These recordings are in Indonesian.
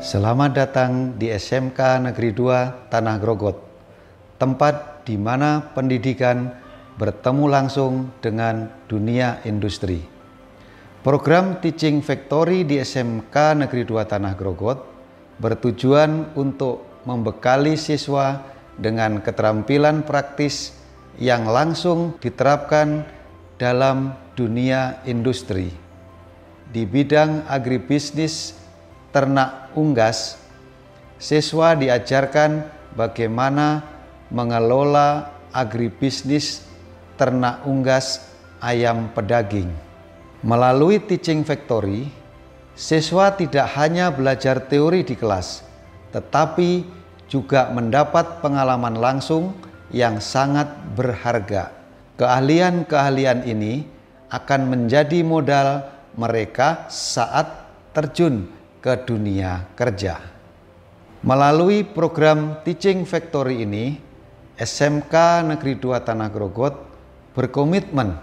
Selamat datang di SMK Negeri 2 Tanah Grogot, tempat di mana pendidikan bertemu langsung dengan dunia industri. Program Teaching Factory di SMK Negeri 2 Tanah Grogot bertujuan untuk membekali siswa dengan keterampilan praktis yang langsung diterapkan dalam dunia industri. Di bidang agribisnis ternak unggas, siswa diajarkan bagaimana mengelola agribisnis ternak unggas ayam pedaging. Melalui Teaching Factory, siswa tidak hanya belajar teori di kelas, tetapi juga mendapat pengalaman langsung yang sangat berharga. Keahlian-keahlian ini akan menjadi modal mereka saat terjun ke dunia kerja. Melalui program Teaching Factory ini, SMK Negeri 2 Tanah Grogot berkomitmen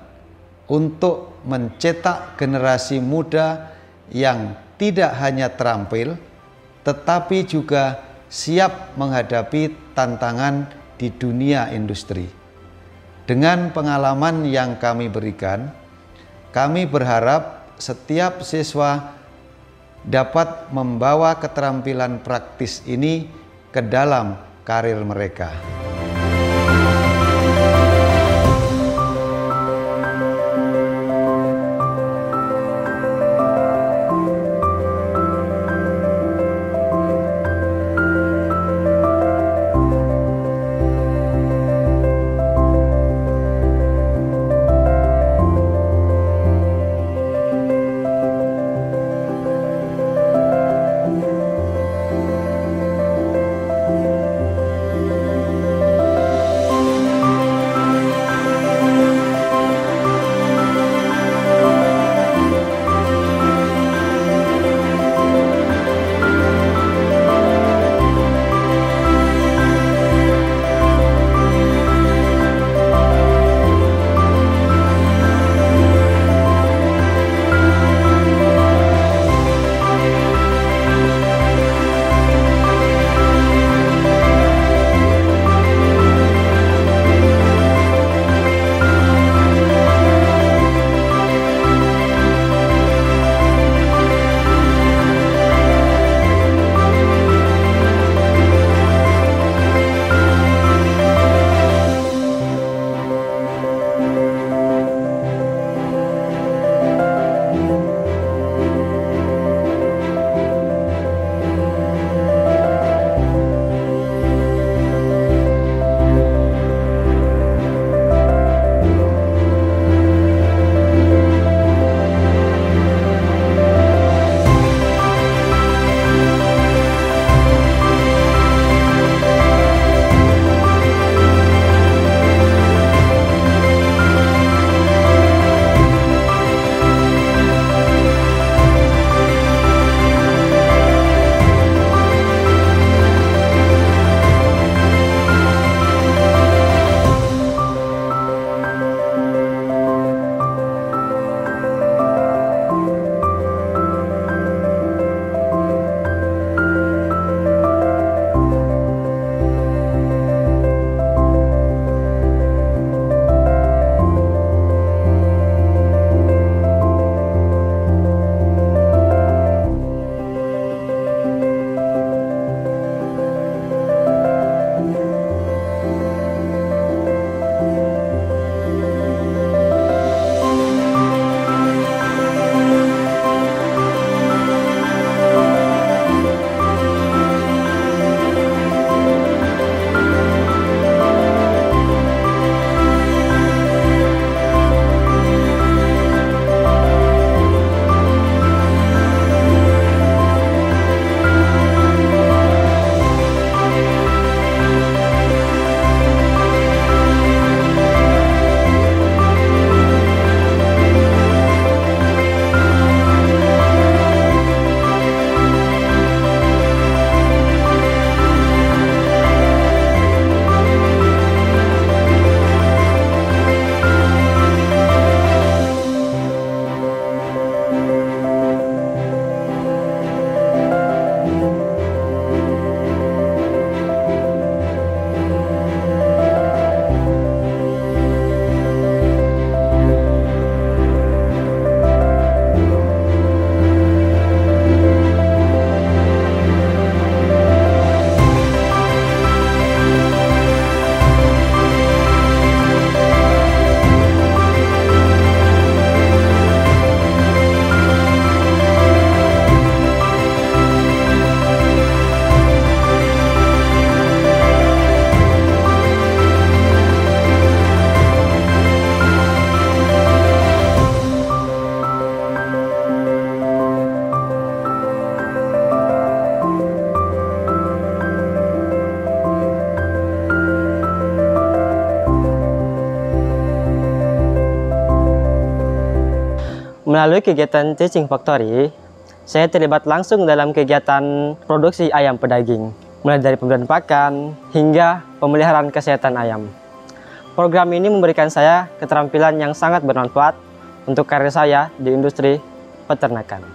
untuk mencetak generasi muda yang tidak hanya terampil, tetapi juga siap menghadapi tantangan di dunia industri. Dengan pengalaman yang kami berikan, kami berharap setiap siswa dapat membawa keterampilan praktis ini ke dalam karir mereka. Melalui kegiatan Teaching Factory, saya terlibat langsung dalam kegiatan produksi ayam pedaging, mulai dari pemberian pakan hingga pemeliharaan kesehatan ayam. Program ini memberikan saya keterampilan yang sangat bermanfaat untuk karir saya di industri peternakan.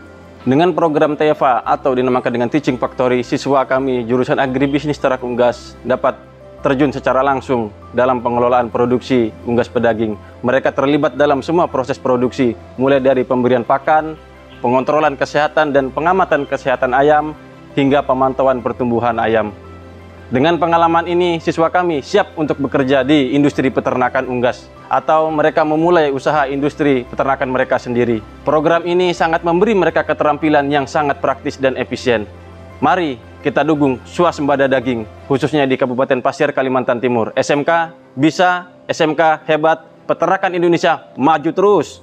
Dengan program TFA atau dinamakan dengan Teaching Factory, siswa kami jurusan Agribisnis Ternak Unggas dapat terjun secara langsung dalam pengelolaan produksi unggas pedaging. Mereka terlibat dalam semua proses produksi, mulai dari pemberian pakan, pengontrolan kesehatan dan pengamatan kesehatan ayam, hingga pemantauan pertumbuhan ayam. Dengan pengalaman ini, siswa kami siap untuk bekerja di industri peternakan unggas, atau mereka memulai usaha industri peternakan mereka sendiri. Program ini sangat memberi mereka keterampilan yang sangat praktis dan efisien. Mari kita dukung swasembada daging, khususnya di Kabupaten Pasir, Kalimantan Timur. SMK bisa, SMK hebat, peternakan Indonesia maju terus.